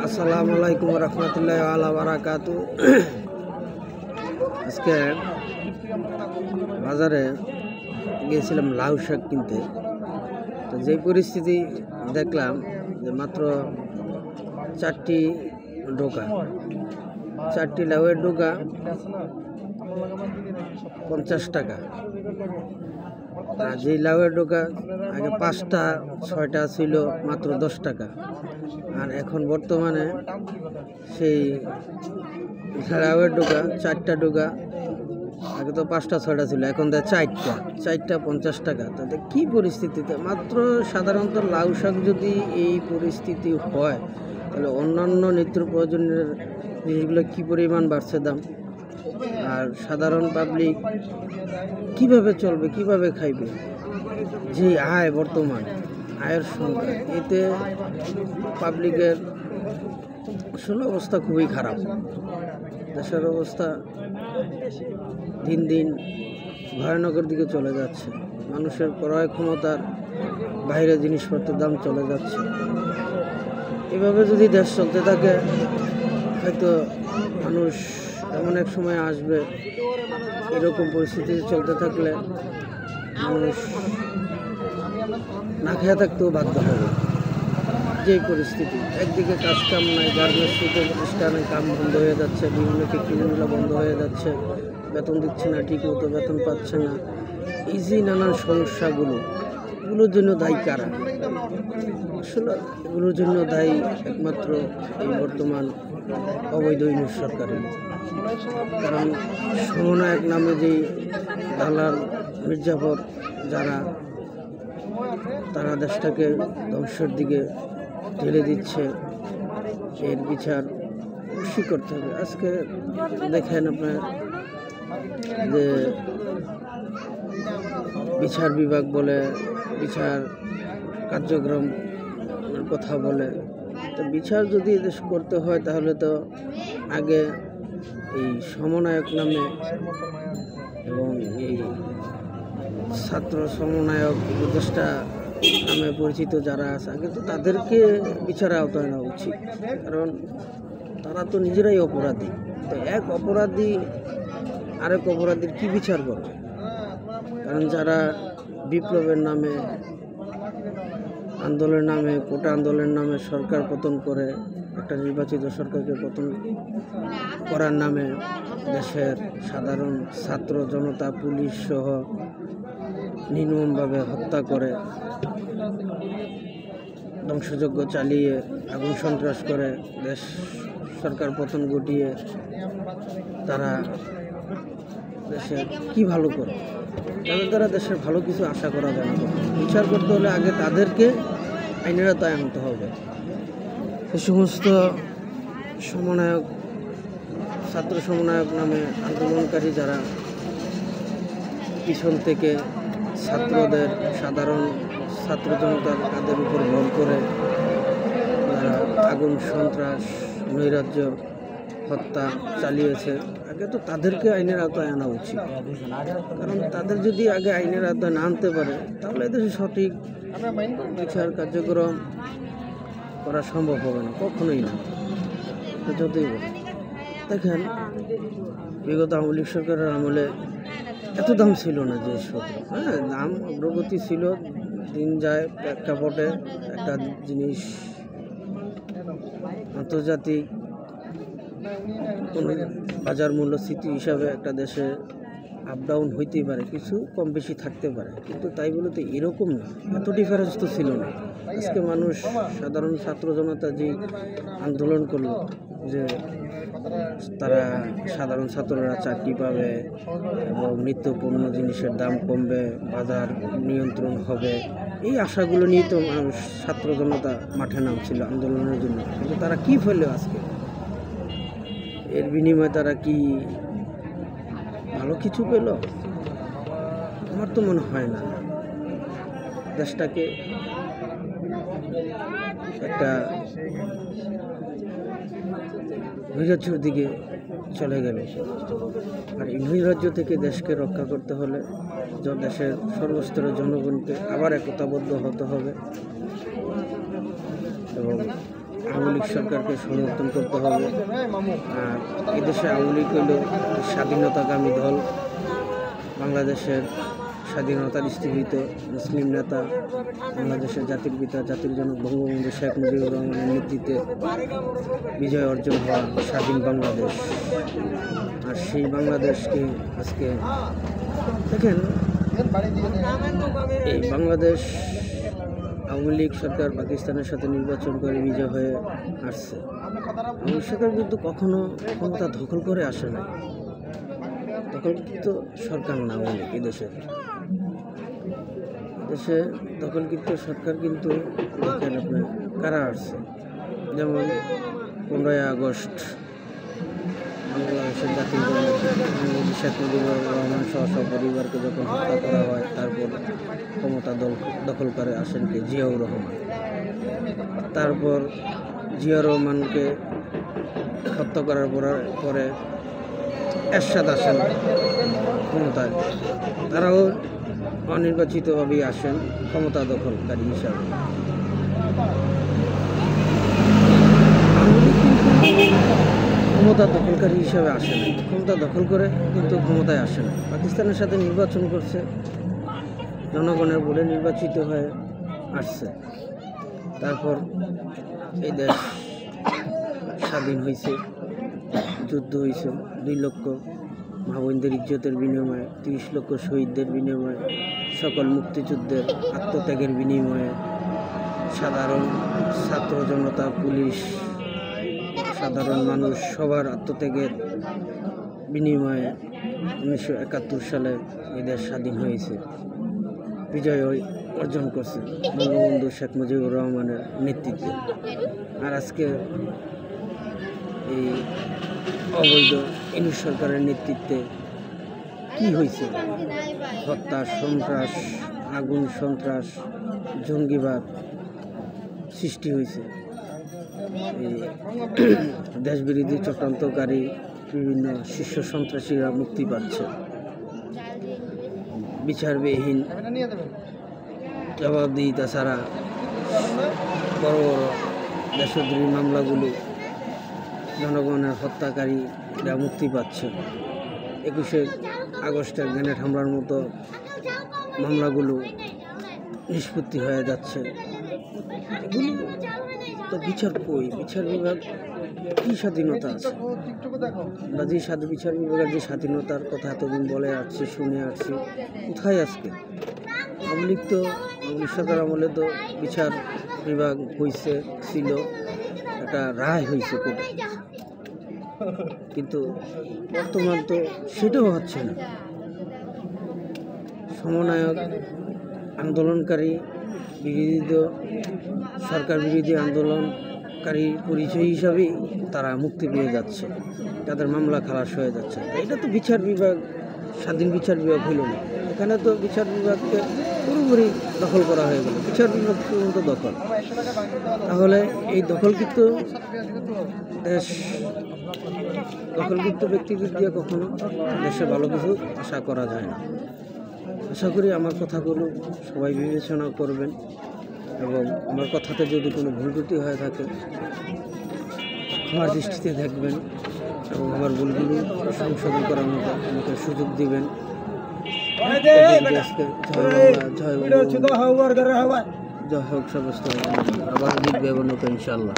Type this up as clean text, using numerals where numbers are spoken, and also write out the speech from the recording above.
আসসালামু আলাইকুম রহমতুল্লাহ ওয়া বারাকাতু। আজকে বাজারে গিয়েছিলাম লাউ শাক কিনতে। তো যে পরিস্থিতি দেখলাম যে মাত্র 4টি ডোকা, 4টি লাউয়ের ডোকা 50 টাকা। আর যে লাউয়ের ডোকা আগে 5টা 6টা ছিল মাত্র 10 টাকা। আর এখন বর্তমানে সেই লাউয়ের ডোকা 4টা ডোকা, আগে তো 5টা 6টা ছিল, এখন দেয় 4টা 50 টাকা। তাতে কী পরিস্থিতিতে মাত্র সাধারণত লাউ শাক যদি এই পরিস্থিতি হয় তাহলে অন্যান্য নিত্য প্রয়োজনীয় জিনিসগুলো কী পরিমাণ বাড়ছে দাম। আর সাধারণ পাবলিক কিভাবে চলবে, কিভাবে খাইবে? যে আয়, বর্তমান আয়ের সংখ্যা, এতে পাবলিকের আসলে অবস্থা খুবই খারাপ। দেশের অবস্থা দিন দিন ভয়ানকের দিকে চলে যাচ্ছে। মানুষের ক্রয় ক্ষমতার বাইরে জিনিসপত্রের দাম চলে যাচ্ছে। এভাবে যদি দেশ চলতে থাকে হয়তো মানুষ এমন এক সময় আসবে, এরকম পরিস্থিতি চলতে থাকলে মানুষ না খেয়ে থাকতেও বাধ্য হবে। যে পরিস্থিতি, একদিকে কাজ কাম নাই, গার্মেন্টস প্রতিষ্ঠানে কাম বন্ধ হয়ে যাচ্ছে, বিভিন্ন ফ্যাক্টরিগুলো বন্ধ হয়ে যাচ্ছে, বেতন দিচ্ছে না, ঠিক মতো বেতন পাচ্ছে না। এই যে নানান সমস্যাগুলোর জন্য দায়ী কারা? আসলে এগুলোর জন্য দায়ী একমাত্র এই বর্তমান অবৈধ ইউনিট সরকারের। কারণ সমন্বয়ক নামে যেই দালাল মির্জাফর যারা, তারা দেশটাকে ধ্বংসের দিকে ঠেলে দিচ্ছে। এর বিচার অবশ্যই করতে হবে। আজকে দেখেন আপনার যে বিচার বিভাগ বলে, বিচার কার্যক্রম কথা বলে, তো বিচার যদি দেশ করতে হয় তাহলে তো আগে এই সমন্বয়ক নামে এবং এই ছাত্র সমন্বয়ক উপদেষ্টা নামে পরিচিত যারা আছে, আগে তো তাদেরকে বিচারের আওতায় নেওয়া উচিত। কারণ তারা তো নিজেরাই অপরাধী। তো এক অপরাধী আরেক অপরাধীর কি বিচার করবে? কারণ যারা বিপ্লবের নামে, আন্দোলনের নামে, কোটা আন্দোলনের নামে সরকার পতন করে, একটা নির্বাচিত সরকারকে পতন করার নামে দেশের সাধারণ ছাত্র জনতা, পুলিশ সহ নির্মমভাবে হত্যা করে, ধ্বংসযজ্ঞ চালিয়ে, আগুন সন্ত্রাস করে, দেশ সরকার পতন ঘটিয়ে তারা দেশের কি ভালো করে? তাদের দ্বারা দেশের ভালো কিছু আশা করা যায় না। বিচার করতে হলে আগে তাদেরকে আইনের আওতায় আনতে হবে। এই সমস্ত সমন্বয়ক, ছাত্র সমন্বয়ক নামে আন্দোলনকারী যারা পিছন থেকে ছাত্রদের, সাধারণ ছাত্র জনতার কাদের উপর ভর করে যারা আগুন সন্ত্রাস, নৈরাজ্য, হত্যা চালিয়েছে, আগে তো তাদেরকে আইনের আওতায় আনা উচিত। কারণ তাদের যদি আগে আইনের আওতায় না আনতে পারে তাহলে দেশে সঠিক বিচার কার্যক্রম করা সম্ভব হবে না, কখনোই না। যতই বলে দেখেন, বিগত আওয়ামী লীগ সরকারের আমলে এত দাম ছিল না জিনিসপত্র। হ্যাঁ, দাম অগ্রগতি ছিল, দিন যায় প্রেক্ষাপটে একটা জিনিস আন্তর্জাতিক কোনো বাজার মূল্যস্ফীতি হিসাবে একটা দেশে আপ ডাউন হইতেই পারে, কিছু কম বেশি থাকতে পারে, কিন্তু তাই বলে তো এরকম না, এত ডিফারেন্স তো ছিল না। আজকে মানুষ, সাধারণ ছাত্র জনতা যে আন্দোলন করলো যে তারা, সাধারণ ছাত্ররা চাকরি পাবে এবং নিত্য পণ্য জিনিসের দাম কমবে, বাজার নিয়ন্ত্রণ হবে, এই আশাগুলো নিয়ে তো মানুষ, ছাত্র জনতা মাঠে নামছিল আন্দোলনের জন্য। কিন্তু তারা কি ফেললো আজকে? এর বিনিময়ে তারা কি ভালো কিছু পেল? আমার তো মনে হয় না। দেশটাকে একটা নৈরাজ্যের দিকে চলে গেল। আর এই নৈরাজ্য থেকে দেশকে রক্ষা করতে হলে দেশের সর্বস্তরের জনগণকে আবার একতাবদ্ধ হতে হবে এবং আওয়ামী লীগ সরকারকে সমর্থন করতে হবে। আর এদেশে আওয়ামী লীগ হইল স্বাধীনতাকামী দল, বাংলাদেশের স্বাধীনতার স্থীকৃত মুসলিম নেতা, বাংলাদেশের জাতির পিতা জাতির জনক বঙ্গবন্ধু শেখ মুজিবুর রহমানের নেতৃত্বে বিজয় অর্জন হওয়া স্বাধীন বাংলাদেশ। আর সেই বাংলাদেশকে আজকে দেখেন, এই বাংলাদেশ আওয়ামী লীগ সরকার পাকিস্তানের সাথে নির্বাচন করে বিজয় হয়ে আসছে। আওয়ামী লীগ সরকার কিন্তু কখনো ক্ষমতা দখল করে আসে না, দখলকৃত সরকার না আওয়ামী লীগ। এদেশে দখলকৃত সরকার কিন্তু দেখেন আপনি কারা আসছে, যেমন 15ই আগস্ট বাংলাদেশের জাতির জনক শেখ মুজিবুর রহমান সহ সপরিবারকে যখন হত্যা করা হয়, তারপর ক্ষমতা দখল করে আসেন কে জিয়াউর রহমান। তারপর জিয়াউর রহমানকে হত্যা করার পরে এরশাদ আসেন ক্ষমতায়, তারাও অনির্বাচিতভাবেই আসেন ক্ষমতা দখলকারী হিসাবে। ক্ষমতা দখলকারী হিসাবে আসে না, ক্ষমতা দখল করে কিন্তু ক্ষমতায় আসে না। পাকিস্তানের সাথে নির্বাচন করছে, জনগণের ভোটে নির্বাচিত হয়ে আসছে। তারপর এই দেশ স্বাধীন হয়েছে, যুদ্ধ হয়েছে, 2 লক্ষ মা বোনদের ইজ্জতের বিনিময়ে, 30 লক্ষ শহীদদের বিনিময়ে, সকল মুক্তিযুদ্ধের আত্মত্যাগের বিনিময়ে, সাধারণ ছাত্র জনতা, পুলিশ, সাধারণ মানুষ সবার আত্মত্যাগের বিনিময়ে 1971 সালে এই দেশ স্বাধীন হয়েছে, বিজয় অর্জন করছে বঙ্গবন্ধু শেখ মুজিবুর রহমানের নেতৃত্বে। আর আজকে এই অবৈধ ইউনূস সরকারের নেতৃত্বে কি হয়েছে? হত্যা, সন্ত্রাস, আগুন, সন্ত্রাস, জঙ্গিবাদ সৃষ্টি হয়েছে। এই দেশবিরোধী চক্রান্তকারী বিভিন্ন শীর্ষ সন্ত্রাসীরা মুক্তি পাচ্ছে। বিচারবিহীন জবাবদিহিতা ছাড়া বড় বড় দেশদ্রোহী মামলাগুলো জনগণের হত্যাকারীরা মুক্তি পাচ্ছে। 21শে আগস্টের গ্রেনেড হামলার মতো মামলাগুলো নিষ্পত্তি হয়ে যাচ্ছে। এগুলো তো বিচার কই? বিচার বিভাগ কী স্বাধীনতা আছে? আমরা যে বিচার বিভাগের যে স্বাধীনতার কথা এতদিন বলে আসছি, শুনে আসছি, কোথায় আজকে? আওয়ামী লীগ সরকার আমলে তো বিচার বিভাগ হয়েছে, ছিল, একটা রায় হয়েছে কোর্টে, কিন্তু বর্তমান তো সেটাও হচ্ছে না। সমন্বয়ক, আন্দোলনকারী, সরকার বিরোধী আন্দোলনকারী পরিচয় হিসাবেই তারা মুক্তি পেয়ে যাচ্ছে, তাদের মামলা খালাস হয়ে যাচ্ছে। এটা তো বিচার বিভাগ, স্বাধীন বিচার বিভাগ হইল না। এখানে তো বিচার বিভাগকে পুরোপুরি দখল করা হয়ে গেল, বিচার বিভাগ পর্যন্ত দখল। তাহলে এই দখলকৃত দেশ, দখলকৃত ব্যক্তিদের দিয়ে কখনো দেশে ভালো কিছু আশা করা যায় না। আশা করি আমার কথাগুলো সবাই বিবেচনা করবেন এবং আমার কথাতে যদি কোনো ভুল ত্রুটি হয়ে থাকে আমার দৃষ্টিতে দেখবেন এবং আমার ভুলগুলো সংশোধন করার মতো আমাকে সুযোগ দিবেন। জয় হোক সমস্ত, আবার জিতবে ইনশাআল্লাহ।